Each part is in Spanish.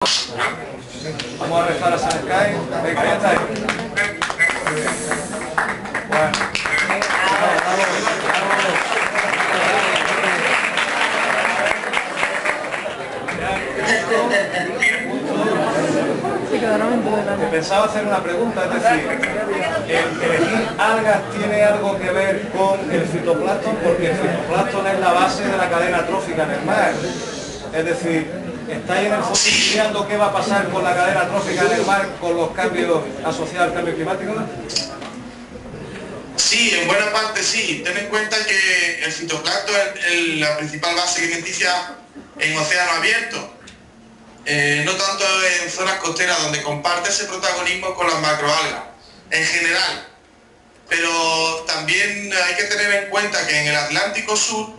Vamos a rezar a San Sky. Venga, ya está ahí. Bueno. Pensaba hacer una pregunta, es decir, ¿el elegir algas tiene algo que ver con el fitoplancton? Porque el fitoplancton es la base de la cadena trófica en el mar. Es decir, ¿estáis en el fondo estudiando qué va a pasar con la cadena trófica en el mar con los cambios asociados al cambio climático? Sí, en buena parte sí. Ten en cuenta que el fitoplancton es la principal base alimenticia en océano abierto. No tanto en zonas costeras donde comparte ese protagonismo con las macroalgas en general, pero también hay que tener en cuenta que en el Atlántico Sur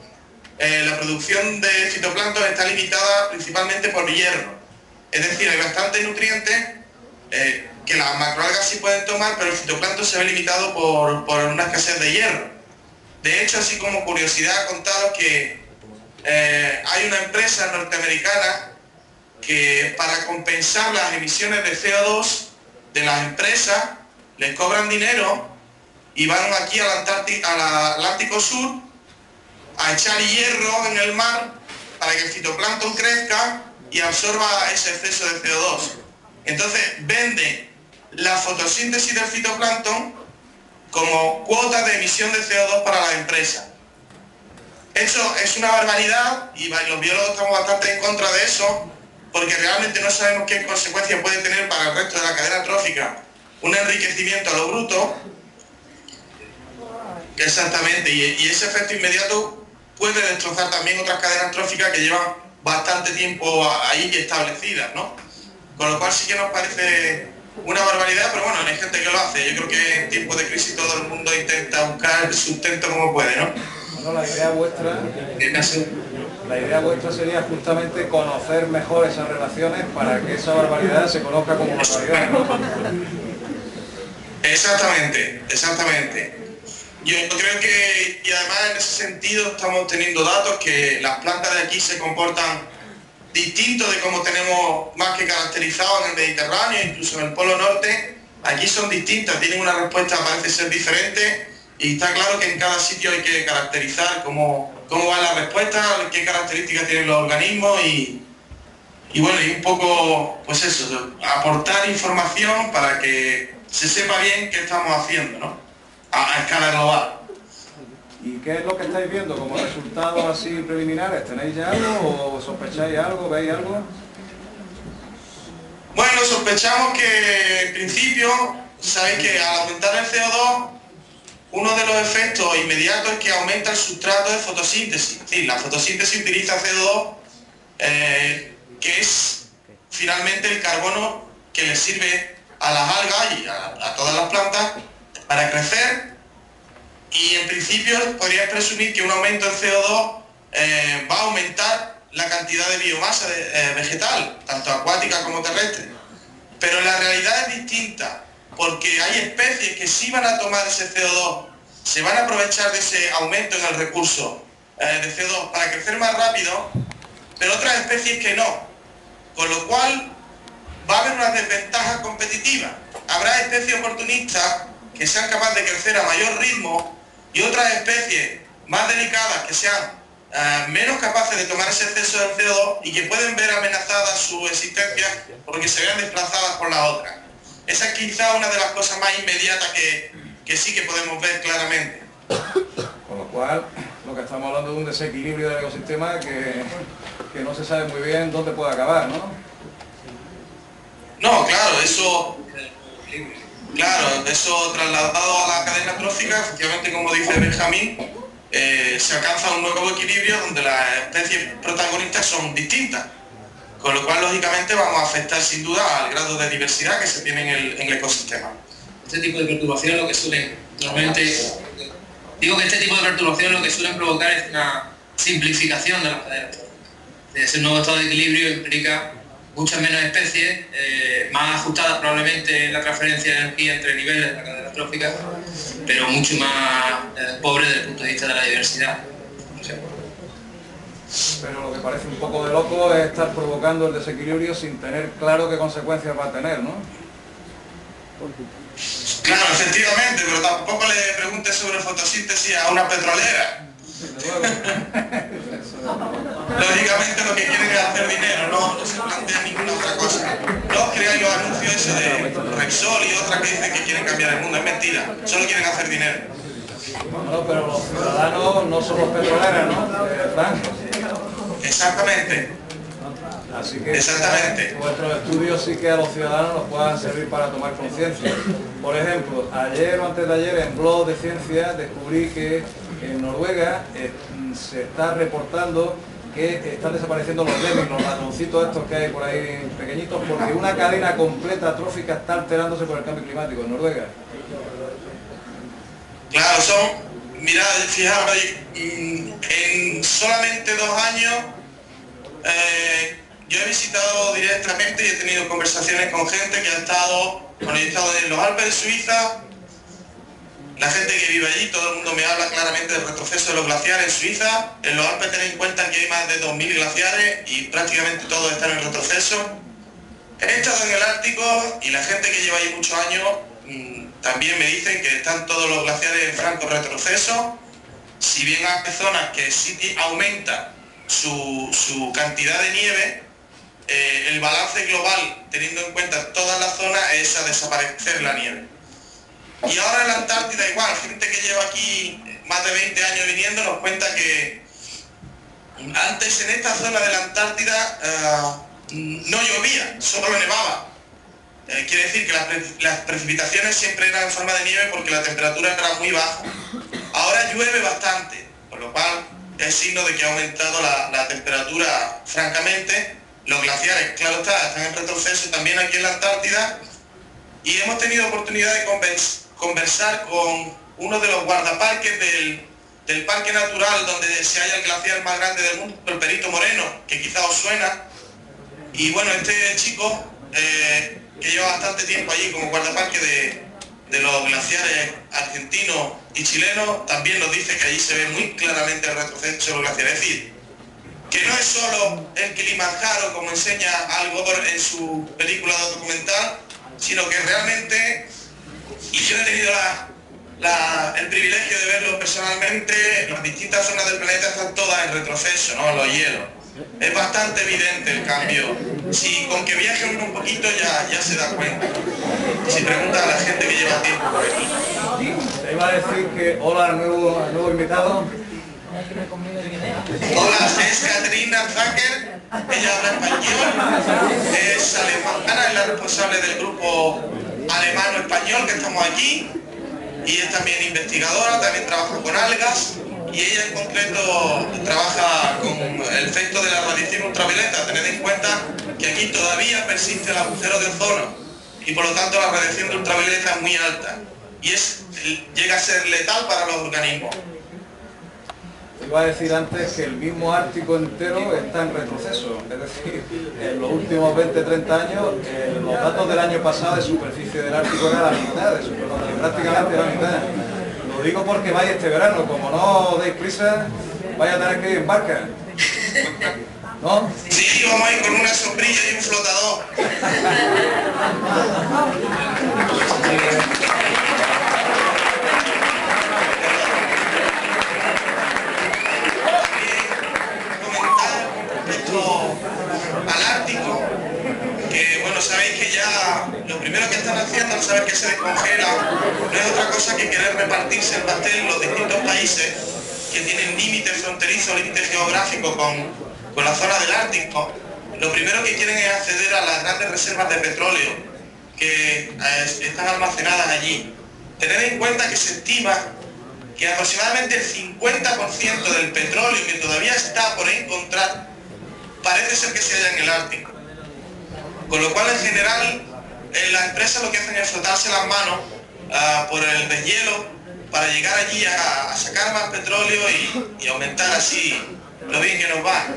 la producción de fitoplancton está limitada principalmente por hierro, es decir, hay bastantes nutrientes que las macroalgas sí pueden tomar, pero el fitoplancton se ve limitado por una escasez de hierro. De hecho, así como curiosidad, contaros que hay una empresa norteamericana que para compensar las emisiones de CO2 de las empresas les cobran dinero y van aquí al Atlántico Sur a echar hierro en el mar para que el fitoplancton crezca y absorba ese exceso de CO2. Entonces vende la fotosíntesis del fitoplancton como cuota de emisión de CO2 para las empresas. Eso es una barbaridad y los biólogos estamos bastante en contra de eso, porque realmente no sabemos qué consecuencias puede tener para el resto de la cadena trófica un enriquecimiento a lo bruto. Exactamente, y ese efecto inmediato puede destrozar también otras cadenas tróficas que llevan bastante tiempo ahí establecidas, ¿no? Con lo cual sí que nos parece una barbaridad, pero bueno, hay gente que lo hace. Yo creo que en tiempos de crisis todo el mundo intenta buscar el sustento como puede, ¿no? Bueno, la idea vuestra sería justamente conocer mejor esas relaciones para que esa barbaridad se conozca como barbaridad, ¿no? Exactamente, exactamente. Yo creo que, y además en ese sentido estamos teniendo datos que las plantas de aquí se comportan distinto de como tenemos más que caracterizado en el Mediterráneo, incluso en el Polo Norte. Aquí son distintas, tienen una respuesta parece ser diferente. Y está claro que en cada sitio hay que caracterizar cómo va la respuesta, qué características tienen los organismos y bueno, y un poco, pues eso, aportar información para que se sepa bien qué estamos haciendo, ¿no? A escala global. ¿Y qué es lo que estáis viendo como resultados así preliminares? ¿Tenéis ya algo o sospecháis algo, veis algo? Bueno, sospechamos que en principio, sabéis que al aumentar el CO2, uno de los efectos inmediatos es que aumenta el sustrato de fotosíntesis. Es decir, la fotosíntesis utiliza CO2, que es finalmente el carbono que le sirve a las algas y a todas las plantas para crecer. Y en principio podrías presumir que un aumento en CO2 va a aumentar la cantidad de biomasa vegetal, tanto acuática como terrestre. Pero la realidad es distinta, porque hay especies que sí van a tomar ese CO2, se van a aprovechar de ese aumento en el recurso de CO2 para crecer más rápido, pero otras especies que no. Con lo cual va a haber una desventaja competitiva. Habrá especies oportunistas que sean capaces de crecer a mayor ritmo y otras especies más delicadas que sean menos capaces de tomar ese exceso de CO2 y que pueden ver amenazada su existencia porque se vean desplazadas por las otras. Esa es quizá una de las cosas más inmediatas que sí que podemos ver claramente. Con lo cual, lo que estamos hablando es de un desequilibrio del ecosistema que no se sabe muy bien dónde puede acabar, ¿no? No, claro, eso trasladado a la cadena trófica, efectivamente, como dice Benjamín, se alcanza un nuevo equilibrio donde las especies protagonistas son distintas, con lo cual lógicamente vamos a afectar sin duda al grado de diversidad que se tiene en el ecosistema. Este tipo de perturbación lo que suelen normalmente, digo que este tipo de perturbación lo que suelen provocar es una simplificación de las cadenas tróficas. Ese nuevo estado de equilibrio implica muchas menos especies, más ajustadas probablemente en la transferencia de energía entre niveles de la cadena trófica, pero mucho más pobre desde el punto de vista de la diversidad. Pero lo que parece un poco de loco es estar provocando el desequilibrio sin tener claro qué consecuencias va a tener, ¿no? Claro, efectivamente, pero tampoco le pregunte sobre fotosíntesis a una petrolera. Lógicamente lo que quieren es hacer dinero, no se plantean ninguna otra cosa. No crean los anuncios ese de Repsol y otras que dicen que quieren cambiar el mundo, es mentira, solo quieren hacer dinero. Bueno, pero los ciudadanos no somos petroleras, ¿no? Frank. Exactamente. Así que exactamente. Vuestros estudios sí que a los ciudadanos nos puedan servir para tomar conciencia. Por ejemplo, ayer o antes de ayer en Blog de Ciencia descubrí que en Noruega se está reportando que están desapareciendo los lemmings, los ratoncitos estos que hay por ahí pequeñitos, porque una cadena completa trófica está alterándose por el cambio climático en Noruega. Claro, mirad, fijaros, en solamente 2 años yo he visitado directamente y he tenido conversaciones con gente que ha estado, bueno, yo he estado en los Alpes de Suiza, la gente que vive allí, todo el mundo me habla claramente del retroceso de los glaciares en Suiza. En los Alpes tened en cuenta que hay más de 2000 glaciares y prácticamente todos están en retroceso. He estado en el Ártico y la gente que lleva allí muchos años también me dicen que están todos los glaciares en franco retroceso. Si bien hay zonas que sí aumenta su cantidad de nieve, el balance global, teniendo en cuenta todas las zonas, es a desaparecer la nieve. Y ahora en la Antártida igual, gente que lleva aquí más de 20 años viniendo nos cuenta que antes en esta zona de la Antártida no llovía, solo nevaba. Quiere decir que las precipitaciones siempre eran en forma de nieve porque la temperatura era muy baja. Ahora llueve bastante, por lo cual es signo de que ha aumentado la temperatura francamente. Los glaciares, claro está, están en retroceso también aquí en la Antártida y hemos tenido oportunidad de conversar con uno de los guardaparques del parque natural donde se halla el glaciar más grande del mundo, el Perito Moreno, que quizá os suena. Y bueno, este chico que lleva bastante tiempo allí como guardaparque de los glaciares argentinos y chilenos, también nos dice que allí se ve muy claramente el retroceso de los glaciares. Es decir, que no es solo el Kilimanjaro, como enseña Al Gore en su película documental, sino que realmente, y yo he tenido el privilegio de verlo personalmente, las distintas zonas del planeta están todas en retroceso, ¿no? Los hielos. Es bastante evidente el cambio. Si con que viaje uno un poquito ya se da cuenta. Si pregunta a la gente que lleva tiempo por aquí. Te iba a decir que hola al nuevo invitado. Hola, es Katrina Zacker, ella habla español, es alemana, es la responsable del grupo alemano-español que estamos aquí y es también investigadora, también trabaja con algas y ella en concreto trabaja con el efecto de la radiación ultravioleta. Tened en cuenta que aquí todavía persiste el agujero de ozono y por lo tanto la radiación de ultravioleta es muy alta y llega a ser letal para los organismos. Iba a decir antes que el mismo Ártico entero está en retroceso, es decir, en los últimos 20-30 años, los datos del año pasado de superficie del Ártico era la mitad de superficie, prácticamente la mitad. Lo digo porque vais este verano, como no deis prisa, vais a tener que ir en barca, ¿no? Sí, vamos a ir con una sombrilla y un flotador. Al Ártico, que bueno, sabéis que ya lo primero que están haciendo al saber que se descongela no es otra cosa que querer repartirse el pastel en los distintos países que tienen límites fronterizos, límites geográficos con la zona del Ártico. Lo primero que quieren es acceder a las grandes reservas de petróleo que están almacenadas allí. Tened en cuenta que se estima que aproximadamente el 50% del petróleo que todavía está por encontrar parece ser que se halla en el Ártico. Con lo cual, en general, las empresas lo que hacen es frotarse las manos por el deshielo para llegar allí a sacar más petróleo y aumentar así lo bien que nos va.